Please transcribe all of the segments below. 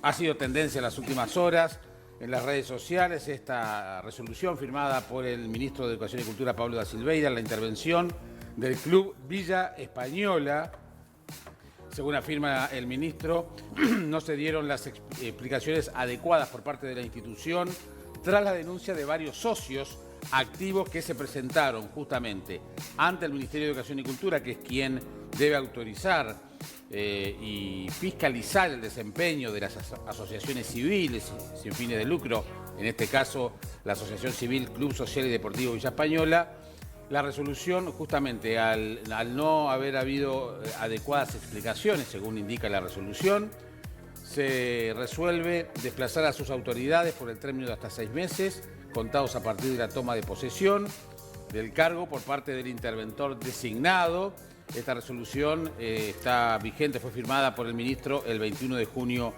Ha sido tendencia en las últimas horas en las redes sociales esta resolución firmada por el ministro de Educación y Cultura, Pablo da Silveira, en la intervención del Club Villa Española. Según afirma el ministro, no se dieron las explicaciones adecuadas por parte de la institución tras la denuncia de varios socios activos que se presentaron justamente ante el Ministerio de Educación y Cultura, que es quien debe autorizar y fiscalizar el desempeño de las asociaciones civiles sin fines de lucro, en este caso la Asociación Civil Club Social y Deportivo Villa Española. La resolución, justamente al no haber habido adecuadas explicaciones, según indica la resolución, se resuelve desplazar a sus autoridades por el término de hasta 6 meses, contados a partir de la toma de posesión del cargo por parte del interventor designado. Esta resolución está vigente, fue firmada por el ministro el 21 de junio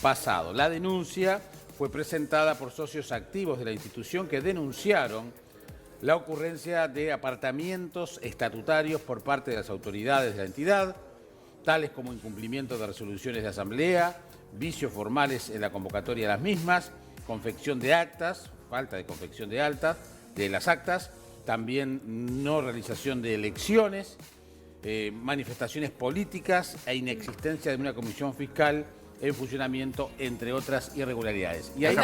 pasado. La denuncia fue presentada por socios activos de la institución que denunciaron la ocurrencia de apartamientos estatutarios por parte de las autoridades de la entidad, tales como incumplimiento de resoluciones de asamblea, vicios formales en la convocatoria de las mismas, confección de actas, falta de confección de las actas, también no realización de elecciones, manifestaciones políticas e inexistencia de una comisión fiscal en funcionamiento, entre otras irregularidades. Y ahí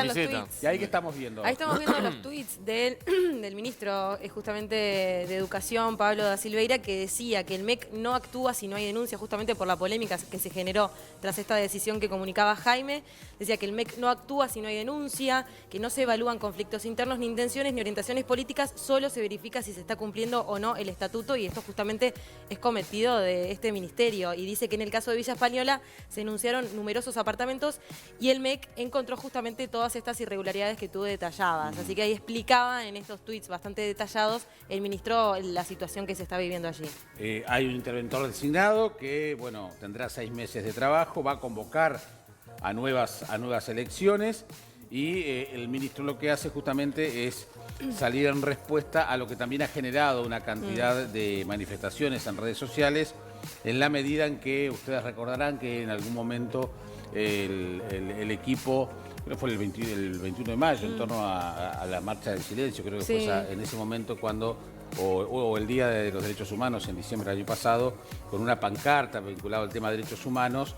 que estamos viendo. Ahí estamos viendo los tweets del ministro justamente de Educación, Pablo da Silveira, que decía que el MEC no actúa si no hay denuncia, justamente por la polémica que se generó tras esta decisión que comunicaba Jaime. Decía que el MEC no actúa si no hay denuncia, que no se evalúan conflictos internos, ni intenciones, ni orientaciones políticas, solo se verifica si se está cumpliendo o no el estatuto, y esto justamente es cometido de este ministerio. Y dice que en el caso de Villa Española se enunciaron numerosos apartamentos y el MEC encontró justamente todas estas irregularidades que tú detallabas. Así que ahí explicaba en estos tweets bastante detallados el ministro la situación que se está viviendo allí. Hay un interventor designado que, bueno, tendrá 6 meses de trabajo, va a convocar a nuevas elecciones y el ministro lo que hace justamente es salir en respuesta a lo que también ha generado una cantidad de manifestaciones en redes sociales, en la medida en que ustedes recordarán que en algún momento el equipo, creo que fue el 21 de mayo, en torno a la marcha del silencio, creo que fue en ese momento cuando, o el Día de los Derechos Humanos en diciembre del año pasado, con una pancarta vinculada al tema de derechos humanos,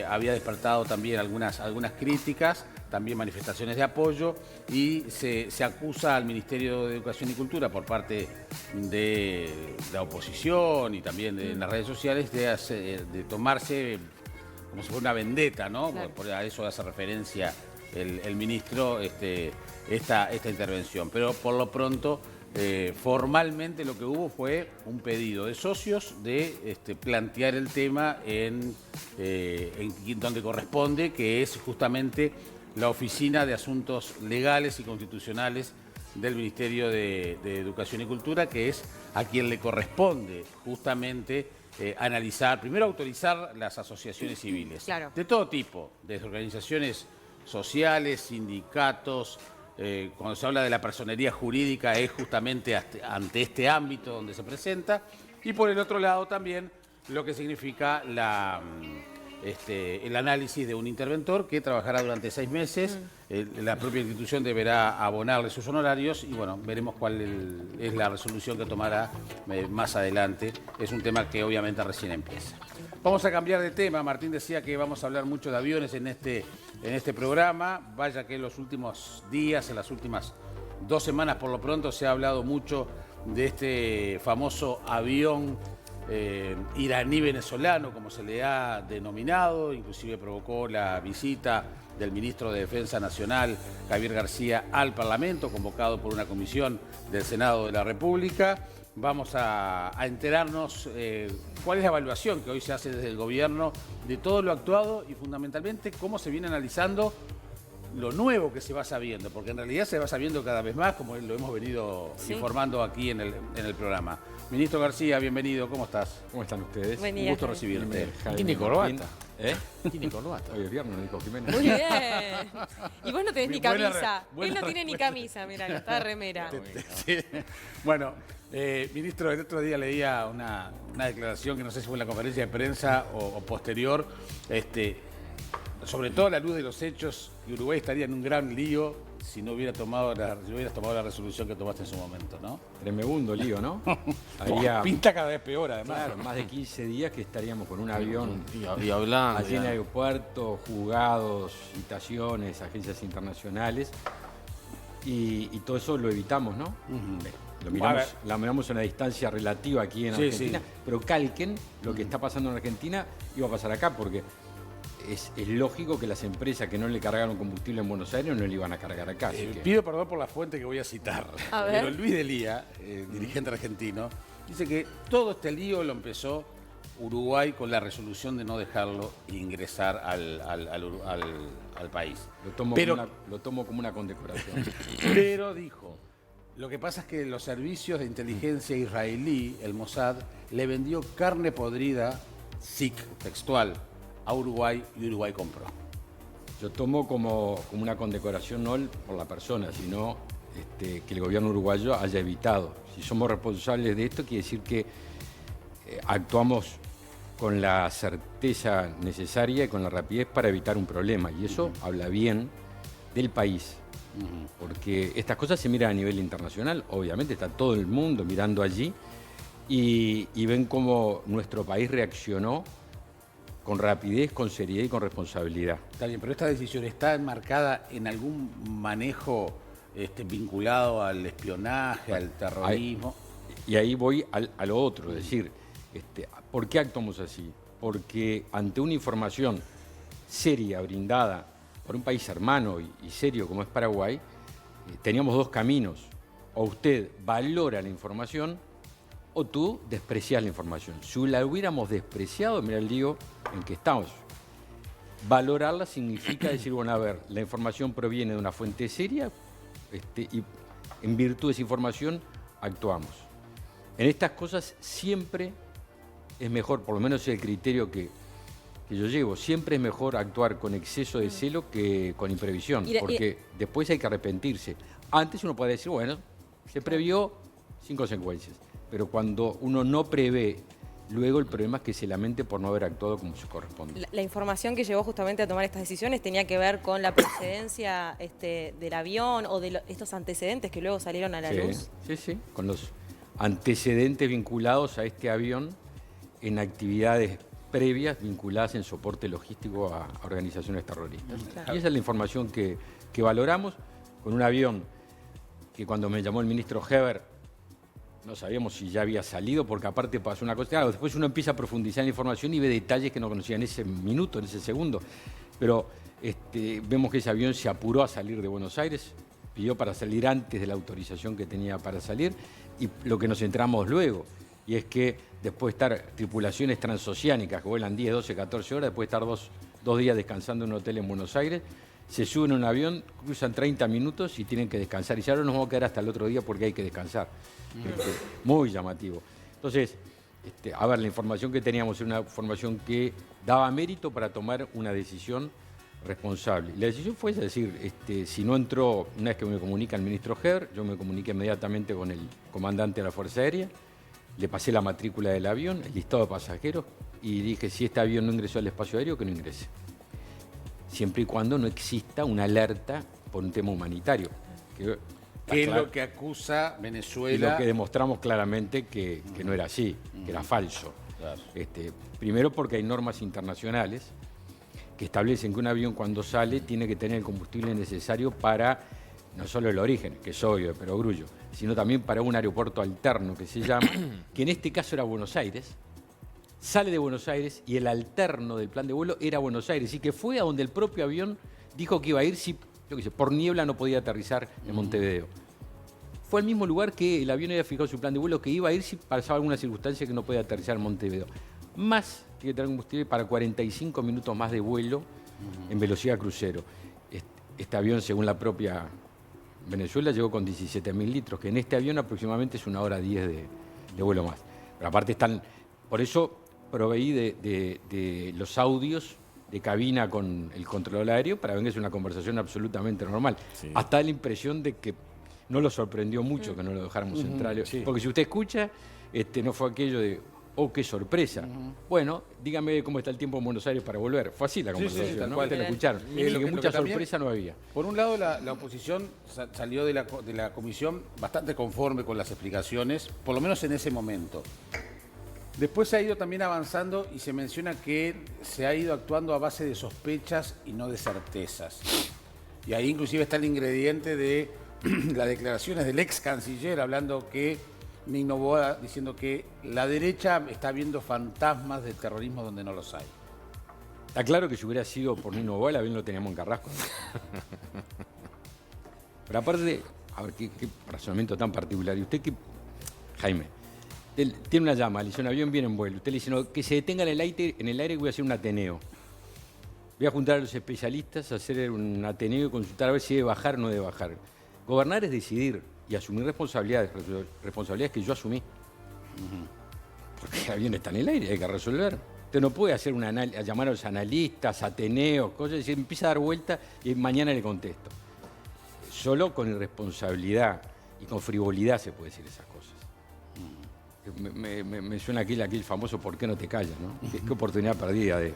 había despertado también algunas críticas, también manifestaciones de apoyo, y se acusa al Ministerio de Educación y Cultura por parte de la oposición y también en las redes sociales de tomarse como si fuera una vendetta, ¿no? Claro. A eso hace referencia el ministro esta intervención. Pero por lo pronto, formalmente lo que hubo fue un pedido de socios de plantear el tema en donde corresponde, que es justamente la Oficina de Asuntos Legales y Constitucionales del Ministerio de Educación y Cultura, que es a quien le corresponde justamente analizar, primero autorizar las asociaciones civiles, claro, de todo tipo, desde organizaciones sociales, sindicatos. Cuando se habla de la personería jurídica es justamente ante este ámbito donde se presenta, y por el otro lado también lo que significa el análisis de un interventor que trabajará durante 6 meses. La propia institución deberá abonarle sus honorarios y bueno, veremos cuál es la resolución que tomará más adelante. Es un tema que obviamente recién empieza. Vamos a cambiar de tema. Martín decía que vamos a hablar mucho de aviones en este programa. Vaya que en los últimos días, en las últimas 2 semanas por lo pronto, se ha hablado mucho de este famoso avión iraní-venezolano, como se le ha denominado. Inclusive provocó la visita del ministro de Defensa Nacional, Javier García, al Parlamento, convocado por una comisión del Senado de la República. Vamos a enterarnos cuál es la evaluación que hoy se hace desde el gobierno de todo lo actuado y fundamentalmente cómo se viene analizando lo nuevo que se va sabiendo, porque en realidad se va sabiendo cada vez más, como lo hemos venido informando aquí en el programa. Ministro García, bienvenido, ¿cómo estás? ¿Cómo están ustedes? Buen Un día, gusto Jaime. recibirte. ¿Tiene corbata? ¿Tiene corbata? Hoy es viernes, Nico Jiménez. Muy bien. Y vos no tenés ni Buena camisa. buena Él no tiene ni camisa, mirá, está de remera. Sí. Bueno, ministro, el otro día leía una declaración que no sé si fue en la conferencia de prensa o posterior. sobre todo a la luz de los hechos, que Uruguay estaría en un gran lío si no hubiera tomado si hubieras tomado la resolución que tomaste en su momento, ¿no? Tremendo lío, ¿no? Pinta cada vez peor, además. Claro, más de 15 días que estaríamos con un avión Y hablando. allí en aeropuertos, juzgados, citaciones, agencias internacionales. Y todo eso lo evitamos, ¿no? Lo miramos a una distancia relativa aquí en Argentina, pero calquen lo que está pasando en Argentina iba a pasar acá, porque es lógico que las empresas que no le cargaron combustible en Buenos Aires no le iban a cargar acá. Pido perdón por la fuente que voy a citar, A ver. pero Luis Delía, dirigente argentino, dice que todo este lío lo empezó Uruguay con la resolución de no dejarlo ingresar al país. Lo tomo como una condecoración. Pero dijo, lo que pasa es que los servicios de inteligencia israelí, el Mossad, le vendió carne podrida, SIC, textual, a Uruguay y Uruguay compró. Yo tomo como una condecoración no por la persona, sino que el gobierno uruguayo haya evitado. Si somos responsables de esto, quiere decir que actuamos con la certeza necesaria y con la rapidez para evitar un problema. Y eso habla bien del país. Porque estas cosas se miran a nivel internacional, obviamente está todo el mundo mirando allí y ven cómo nuestro país reaccionó con rapidez, con seriedad y con responsabilidad. Está bien, pero esta decisión está enmarcada en algún manejo vinculado al espionaje, al terrorismo. Y ahí voy a lo otro, es decir, ¿por qué actuamos así? Porque ante una información seria brindada por un país hermano y serio como es Paraguay, teníamos dos caminos. O usted valora la información o tú desprecias la información. Si la hubiéramos despreciado, mira el lío en que estamos. Valorarla significa decir, bueno, a ver, la información proviene de una fuente seria y en virtud de esa información actuamos. En estas cosas siempre es mejor, por lo menos es el criterio que yo llevo, siempre es mejor actuar con exceso de celo que con imprevisión, porque después hay que arrepentirse. Antes uno puede decir, bueno, se previó sin consecuencias, pero cuando uno no prevé, luego el problema es que se lamente por no haber actuado como se corresponde. La información que llevó justamente a tomar estas decisiones tenía que ver con la procedencia del avión o de estos antecedentes que luego salieron a la luz. Sí, con los antecedentes vinculados a este avión en actividades previas vinculadas en soporte logístico a organizaciones terroristas. Claro. Y esa es la información que valoramos con un avión que cuando me llamó el ministro Heber no sabíamos si ya había salido, porque aparte pasó una cosa, claro, después uno empieza a profundizar en la información y ve detalles que no conocía en ese minuto, en ese segundo. Pero vemos que ese avión se apuró a salir de Buenos Aires, pidió para salir antes de la autorización que tenía para salir, y lo que nos enteramos luego, y es que después de estar tripulaciones transoceánicas que vuelan 10, 12, 14 horas, después de estar dos días descansando en un hotel en Buenos Aires, se suben a un avión, cruzan 30 minutos y tienen que descansar. Y ya ahora nos vamos a quedar hasta el otro día porque hay que descansar. Muy llamativo. Entonces, a ver, la información que teníamos era una información que daba mérito para tomar una decisión responsable. Y la decisión fue, es decir, si no entró, una vez que me comunica el ministro Heber, yo me comuniqué inmediatamente con el comandante de la Fuerza Aérea, le pasé la matrícula del avión, el listado de pasajeros, y dije, si este avión no ingresó al espacio aéreo, que no ingrese. Siempre y cuando no exista una alerta por un tema humanitario. ¿Qué es lo que acusa Venezuela? Y lo que demostramos claramente que no era así, que era falso. Claro. Primero porque hay normas internacionales que establecen que un avión cuando sale tiene que tener el combustible necesario para no solo el origen, que es obvio, pero grullo, sino también para un aeropuerto alterno que se llama, que en este caso era Buenos Aires, sale de Buenos Aires y el alterno del plan de vuelo era Buenos Aires, y que fue a donde el propio avión dijo que iba a ir si, yo qué sé, por niebla no podía aterrizar en Montevideo. Fue el mismo lugar que el avión había fijado su plan de vuelo que iba a ir si pasaba alguna circunstancia que no podía aterrizar en Montevideo. Más tiene que tener combustible para 45 minutos más de vuelo en velocidad crucero. Este avión, según la propia Venezuela, llegó con 17.000 litros, que en este avión aproximadamente es 1 hora 10 de vuelo más. Pero aparte están, por eso proveí de los audios de cabina con el controlador aéreo para ver que es una conversación absolutamente normal. Sí. Hasta da la impresión de que no lo sorprendió mucho que no lo dejáramos entrar. Sí. Porque si usted escucha, no fue aquello de Oh, qué sorpresa. Bueno, dígame cómo está el tiempo en Buenos Aires para volver. Fue así la conversación, sí, tal ¿no? cual. Ustedes lo escucharon. Lo que Mucha también- sorpresa no había. Por un lado, la oposición salió de la comisión bastante conforme con las explicaciones, por lo menos en ese momento. Después se ha ido también avanzando y se menciona que se ha ido actuando a base de sospechas y no de certezas. Y ahí inclusive está el ingrediente de las declaraciones del ex canciller hablando que Nino Boa diciendo que la derecha está viendo fantasmas de terrorismo donde no los hay. Está claro que si hubiera sido por Nino Boa, bien lo teníamos en Carrasco. Pero aparte, a ver, qué razonamiento tan particular. ¿Y usted qué, Jaime? Él tiene una llama, le dice un avión viene en vuelo. Usted le dice, no, que se detenga en el aire y voy a hacer un Ateneo. Voy a juntar a los especialistas, a hacer un Ateneo y consultar a ver si debe bajar o no debe bajar. Gobernar es decidir y asumir responsabilidades que yo asumí. Porque el avión está en el aire, hay que resolver. Usted no puede hacer a llamar a los analistas, Ateneos, cosas, y empieza a dar vuelta y mañana le contesto. Solo con irresponsabilidad y con frivolidad se puede decir esas cosas. Me suena aquí el famoso ¿por qué no te callas? ¿No? Qué oportunidad perdida de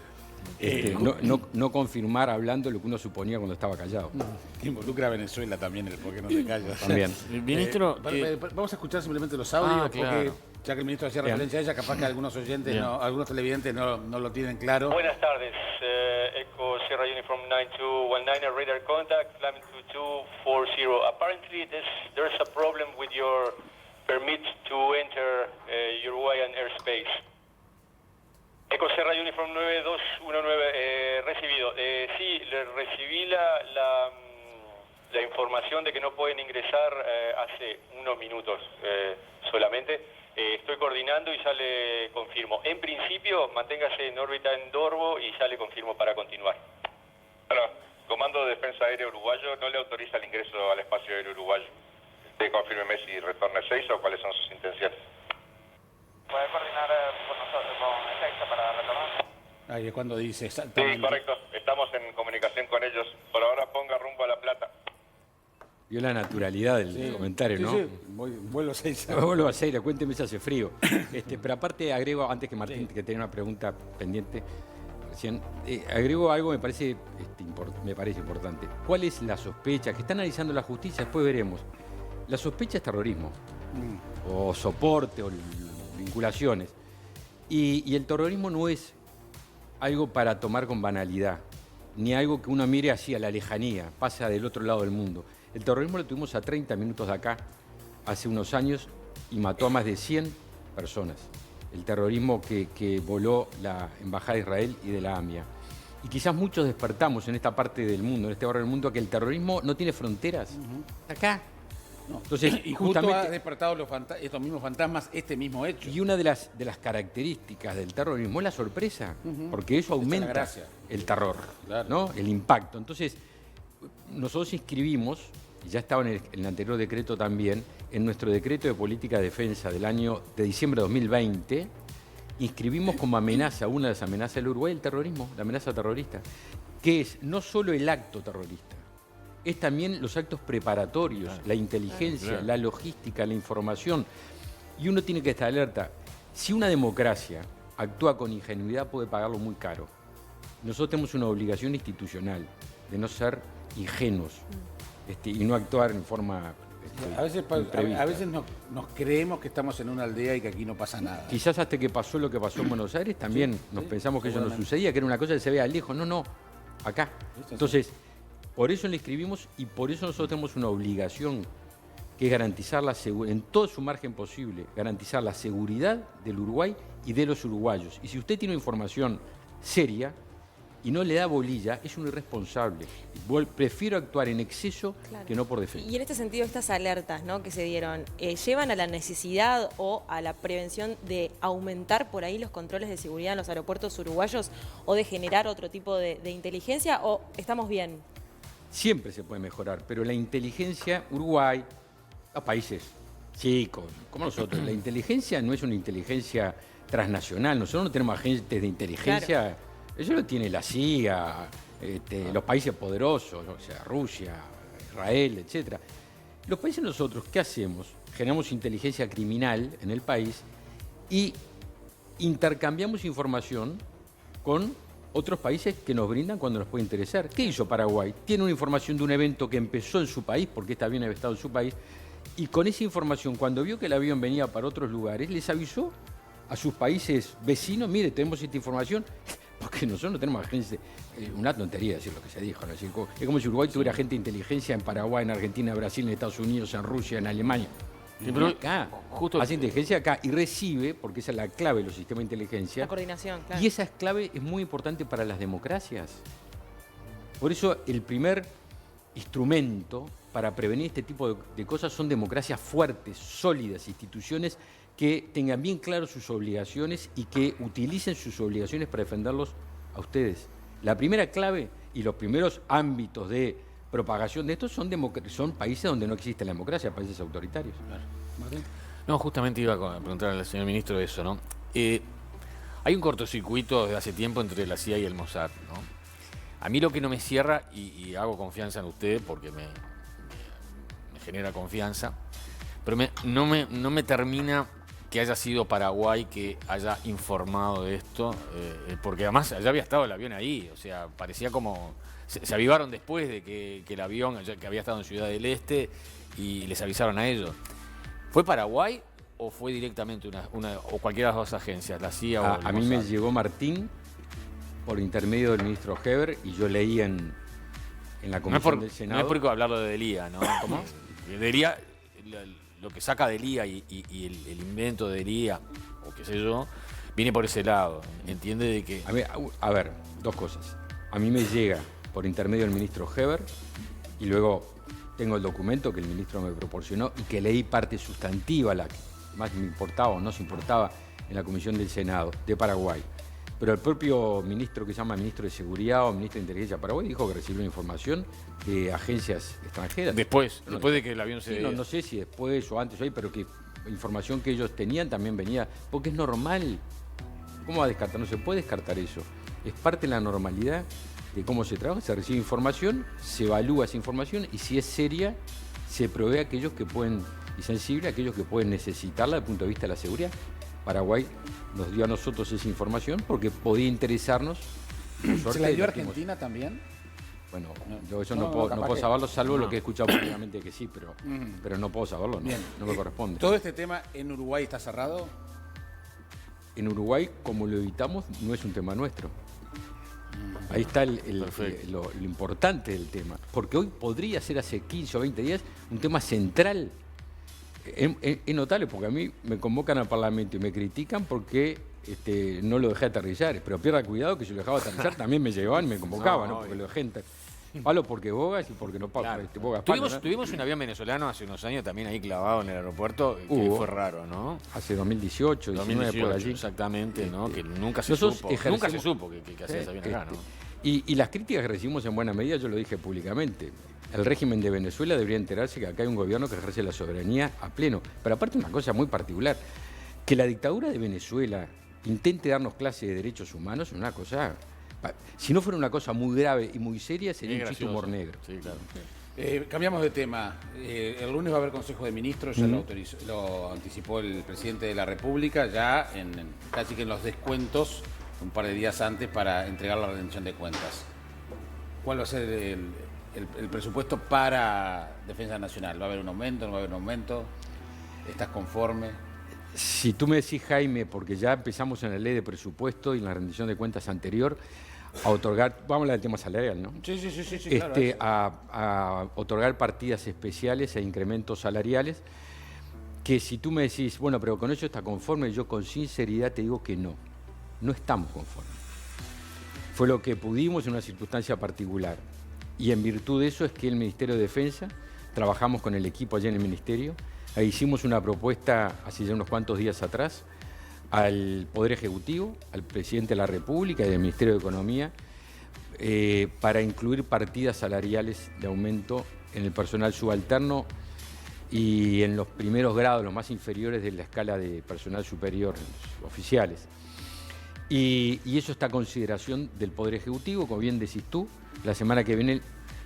no confirmar hablando lo que uno suponía cuando estaba callado. Que involucra a Venezuela también, el por qué no te callas. También. Ministro, vamos a escuchar simplemente los audios, claro. porque ya que el ministro hacía referencia a ella, capaz que algunos oyentes, algunos televidentes no lo tienen claro. Buenas tardes, Echo Sierra Uniform 9219, radar contact, climbing 2240. Apparently there's a problem with your permit to enter Uruguayan airspace. Echo Sierra Uniform 9219, recibido. Sí, le recibí la información de que no pueden ingresar hace unos minutos solamente. Estoy coordinando y ya le confirmo. En principio, manténgase en órbita en Dorvo y ya le confirmo para continuar. Bueno, Comando de Defensa Aérea Uruguayo no le autoriza el ingreso al espacio aéreo uruguayo. Usted confírmeme si retorna a Ezeiza o cuáles son sus intenciones. ¿Puede coordinar con nosotros, con Ezeiza para retornar? Ahí es cuando dice Sí, exactamente. correcto. Estamos en comunicación con ellos. Por ahora ponga rumbo a La Plata. Vio la naturalidad del comentario, Sí, ¿no? sí, vuelvo a Ezeiza. Vuelvo a Seira, cuénteme si hace frío. Pero aparte agrego, antes que Martín, que tenía una pregunta pendiente recién, agrego algo que me parece importante. ¿Cuál es la sospecha que está analizando la justicia? Después veremos. La sospecha es terrorismo, o soporte, o vinculaciones. Y el terrorismo no es algo para tomar con banalidad, ni algo que uno mire así a la lejanía, pasa del otro lado del mundo. El terrorismo lo tuvimos a 30 minutos de acá, hace unos años, y mató a más de 100 personas. El terrorismo que voló la Embajada de Israel y de la AMIA. Y quizás muchos despertamos en esta parte del mundo, en este barrio del mundo, que el terrorismo no tiene fronteras. Está acá. No. Entonces, Y justo justamente, ha despertado estos mismos fantasmas este mismo hecho. y una de las características del terrorismo es la sorpresa, porque eso Esa es la aumenta gracia. el terror, Claro. ¿no? El impacto. Entonces, nosotros inscribimos, y ya estaba en el anterior decreto también, en nuestro decreto de política de defensa de diciembre de 2020, inscribimos como amenaza, una de las amenazas del Uruguay, el terrorismo, la amenaza terrorista, que es no solo el acto terrorista, es también los actos preparatorios, la inteligencia, la logística, la información. Y uno tiene que estar alerta. Si una democracia actúa con ingenuidad, puede pagarlo muy caro. Nosotros tenemos una obligación institucional de no ser ingenuos y no actuar en forma A veces, imprevista. a veces nos creemos que estamos en una aldea y que aquí no pasa nada. Quizás hasta que pasó lo que pasó en Buenos Aires, también nos pensamos que eso no seguramente. sucedía, que era una cosa que se veía lejos. No, acá. Entonces, por eso le escribimos y por eso nosotros tenemos una obligación que es garantizar en todo su margen posible, garantizar la seguridad del Uruguay y de los uruguayos. Y si usted tiene información seria y no le da bolilla, es un irresponsable. Prefiero actuar en exceso que no por defecto. Y en este sentido, estas alertas, ¿no?, que se dieron, ¿llevan a la necesidad o a la prevención de aumentar por ahí los controles de seguridad en los aeropuertos uruguayos o de generar otro tipo de inteligencia, o estamos bien? Siempre se puede mejorar, pero la inteligencia, Uruguay, a países chicos, como nosotros, la inteligencia no es una inteligencia transnacional. Nosotros no tenemos agentes de inteligencia, eso lo tiene la CIA, los países poderosos, o sea, Rusia, Israel, etc. Los países nosotros, ¿qué hacemos? Generamos inteligencia criminal en el país y intercambiamos información con otros países que nos brindan cuando nos puede interesar. ¿Qué hizo Paraguay? Tiene una información de un evento que empezó en su país, porque este avión había estado en su país, y con esa información, cuando vio que el avión venía para otros lugares, les avisó a sus países vecinos, mire, tenemos esta información, porque nosotros no tenemos agencia. Una tontería decir lo que se dijo, ¿no? Es como si Uruguay tuviera gente de inteligencia en Paraguay, en Argentina, en Brasil, en Estados Unidos, en Rusia, en Alemania. Sí, pero acá, justo hace inteligencia acá y recibe, porque esa es la clave de los sistemas de inteligencia. La coordinación, claro. Y esa clave es muy importante para las democracias. Por eso el primer instrumento para prevenir este tipo de cosas son democracias fuertes, sólidas, instituciones que tengan bien claras sus obligaciones y que utilicen sus obligaciones para defenderlos a ustedes. La primera clave y los primeros ámbitos de propagación de esto son países donde no existe la democracia, países autoritarios. Martín. No, justamente iba a preguntarle al señor ministro eso, ¿no? Hay un cortocircuito desde hace tiempo entre la CIA y el Mossad, ¿no? A mí lo que no me cierra, y hago confianza en usted porque me genera confianza, pero no me termina que haya sido Paraguay que haya informado de esto, porque además ya había estado el avión ahí, o sea, parecía como... Se avivaron después de que el avión, que había estado en Ciudad del Este, y les avisaron a ellos. ¿Fue Paraguay o fue directamente o cualquiera de las dos agencias, la CIA o el A mí me Mossad? llegó Martín por intermedio del ministro Heber y yo leí en la comisión del Senado. No es por hablarlo de Delía, ¿no? ¿Cómo? Delía, lo que saca Delía y el invento de Delía, o qué sé yo, viene por ese lado. ¿Entiende de que...? A ver, dos cosas. A mí me llega por intermedio del ministro Heber y luego tengo el documento que el ministro me proporcionó y que leí parte sustantiva, la que más me importaba o no se importaba en la comisión del Senado de Paraguay. Pero el propio ministro que se llama ministro de Seguridad o ministro de Inteligencia de Paraguay dijo que recibió información de agencias extranjeras. Después de que el avión se... Sí, no sé si después o antes o ahí, pero que información que ellos tenían también venía, porque es normal. ¿Cómo va a descartar? No se puede descartar eso. Es parte de la normalidad de cómo se trabaja, se recibe información, se evalúa esa información y si es seria, se provee a aquellos que pueden, y sensible a aquellos que pueden necesitarla desde el punto de vista de la seguridad. Paraguay nos dio a nosotros esa información porque podía interesarnos. ¿Se la dio a Argentina también? Bueno, yo eso no puedo saberlo, salvo lo que he escuchado públicamente que sí, pero no puedo saberlo, Bien. no me corresponde. ¿Todo este tema en Uruguay está cerrado? En Uruguay, como lo evitamos, no es un tema nuestro. Ahí está lo importante del tema. Porque hoy podría ser hace 15 o 20 días un tema central. Es notable porque a mí me convocan al Parlamento y me critican porque no lo dejé aterrizar. Pero pierda cuidado que si lo dejaba aterrizar también me llevaban y me convocaban, ¿no? Porque lo dejé palo porque bogas y porque no Claro. bogas palo, ¿no? Tuvimos un avión venezolano hace unos años también ahí clavado en el aeropuerto, que fue raro, ¿no? Hace 2018, 19 por allí. Exactamente, ¿no? Que nunca se Nosotros supo. ejercemos- Nunca se supo que hacía ese avión acá, ¿no? Y las críticas que recibimos en buena medida, yo lo dije públicamente. El régimen de Venezuela debería enterarse que acá hay un gobierno que ejerce la soberanía a pleno. Pero aparte una cosa muy particular, que la dictadura de Venezuela intente darnos clase de derechos humanos es una cosa... Si no fuera una cosa muy grave y muy seria, sería un chiste humor negro. Sí, claro. Cambiamos de tema. El lunes va a haber Consejo de Ministros, ya lo anticipó el presidente de la República, ya casi que en los descuentos, un par de días antes, para entregar la rendición de cuentas. ¿Cuál va a ser el presupuesto para Defensa Nacional? ¿Va a haber un aumento? ¿No va a haber un aumento? ¿Estás conforme? Si tú me decís, Jaime, porque ya empezamos en la ley de presupuesto y en la rendición de cuentas anterior, a otorgar, vamos a hablar del tema salarial, ¿no? Sí, claro. A otorgar partidas especiales e incrementos salariales, que si tú me decís, bueno, pero con eso está conforme, yo con sinceridad te digo que no estamos conformes. Fue lo que pudimos en una circunstancia particular. Y en virtud de eso es que el Ministerio de Defensa, trabajamos con el equipo allá en el Ministerio, hicimos una propuesta hace ya unos cuantos días atrás al Poder Ejecutivo, al Presidente de la República y al Ministerio de Economía, para incluir partidas salariales de aumento en el personal subalterno y en los primeros grados, los más inferiores de la escala de personal superior, los oficiales. Y eso está a consideración del Poder Ejecutivo, como bien decís tú, la semana que viene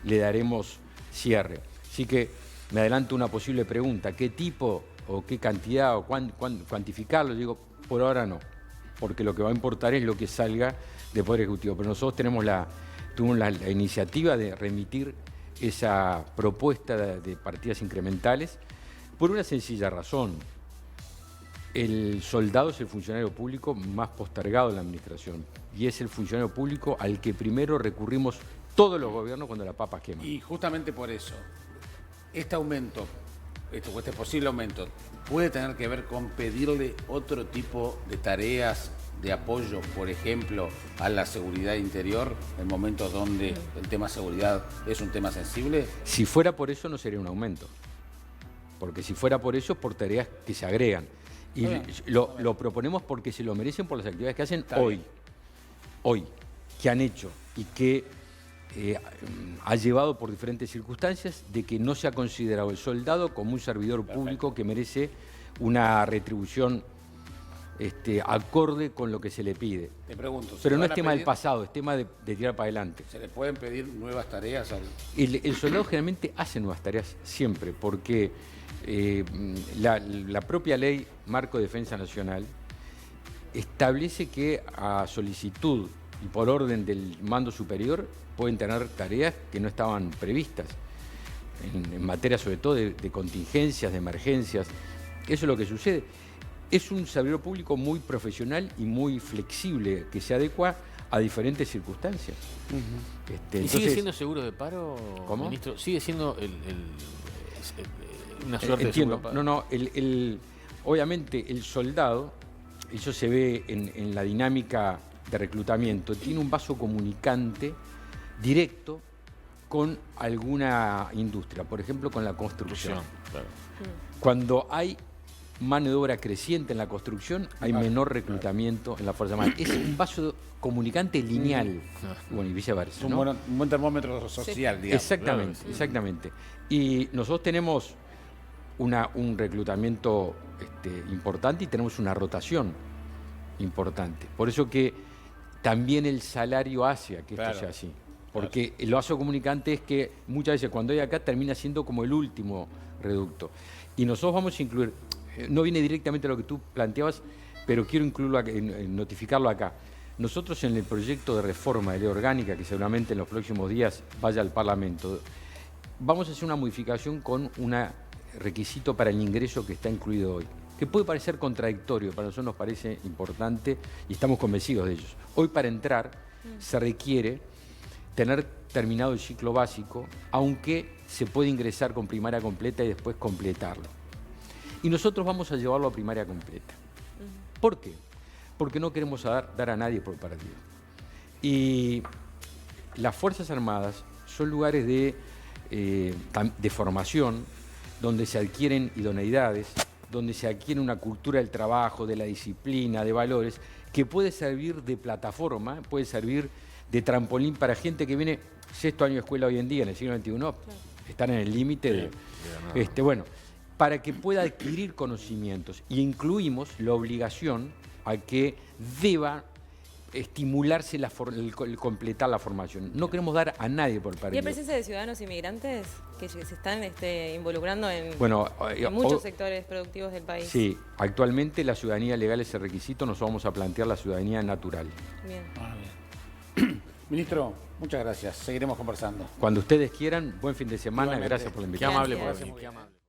le daremos cierre. Así que me adelanto una posible pregunta, ¿qué tipo o qué cantidad o cuantificarlo? Digo, por ahora no. porque lo que va a importar es lo que salga del Poder Ejecutivo. Pero nosotros tuvimos la iniciativa de remitir esa propuesta de partidas incrementales por una sencilla razón. El soldado es el funcionario público más postergado de la administración y es el funcionario público al que primero recurrimos todos los gobiernos cuando la papa quema. Y justamente por eso, este aumento, este posible aumento, puede tener que ver con pedirle otro tipo de tareas de apoyo, por ejemplo, a la seguridad interior, en momentos donde el tema seguridad es un tema sensible. Si fuera por eso no sería un aumento, porque si fuera por eso, por tareas que se agregan. Y lo proponemos porque se lo merecen por las actividades que hacen hoy, que han hecho y que ha llevado por diferentes circunstancias de que no se ha considerado el soldado como un servidor público que merece una retribución acorde con lo que se le pide. Te pregunto. Pero no es tema del pasado, es tema de tirar para adelante. ¿Se le pueden pedir nuevas tareas? El soldado generalmente hace nuevas tareas siempre, porque la propia ley Marco de Defensa Nacional establece que a solicitud y por orden del mando superior pueden tener tareas que no estaban previstas, en materia sobre todo de contingencias, de emergencias. Eso es lo que sucede. Es un servidor público muy profesional y muy flexible, que se adecua a diferentes circunstancias. ¿Y entonces, sigue siendo seguro de paro, ¿cómo? ministro? ¿Sigue siendo una suerte entiendo. de seguro de paro? No, obviamente el soldado, eso se ve en la dinámica de reclutamiento, tiene un vaso comunicante directo con alguna industria, por ejemplo con la construcción. Claro. Cuando hay mano de obra creciente en la construcción, hay menor reclutamiento en la Fuerza Armada. Es un vaso comunicante lineal, bueno, y viceversa. Es un buen termómetro social, digamos. Exactamente, Claro, sí. exactamente. Y nosotros tenemos un reclutamiento importante y tenemos una rotación importante. Por eso que también el salario hace a que esto sea así. Porque el vaso comunicante es que muchas veces cuando hay acá termina siendo como el último reducto. Y nosotros vamos a incluir, no viene directamente a lo que tú planteabas, pero quiero incluirlo, notificarlo acá. Nosotros en el proyecto de reforma de ley orgánica, que seguramente en los próximos días vaya al Parlamento, vamos a hacer una modificación con un requisito para el ingreso que está incluido hoy, que puede parecer contradictorio, para nosotros nos parece importante y estamos convencidos de ellos. Hoy para entrar se requiere tener terminado el ciclo básico, aunque se puede ingresar con primaria completa y después completarlo. Y nosotros vamos a llevarlo a primaria completa. ¿Por qué? Porque no queremos dar a nadie por perdido. Y las Fuerzas Armadas son lugares de formación, donde se adquieren idoneidades, donde se adquiere una cultura del trabajo, de la disciplina, de valores, que puede servir de plataforma, puede servir de trampolín para gente que viene sexto año de escuela hoy en día, en el siglo XXI, están en el límite de... bueno, para que pueda adquirir conocimientos. Y incluimos la obligación a que deba estimularse el completar la formación. No queremos dar a nadie por perdido. ¿Y hay presencia de ciudadanos inmigrantes que se están involucrando en en muchos sectores productivos del país? Sí, actualmente la ciudadanía legal es el requisito, nosotros vamos a plantear la ciudadanía natural. Bien. Bien. Ministro, muchas gracias. Seguiremos conversando. Cuando ustedes quieran, buen fin de semana. Igualmente. Gracias por la Qué invitación. amable Gracias. por venir. Qué amable.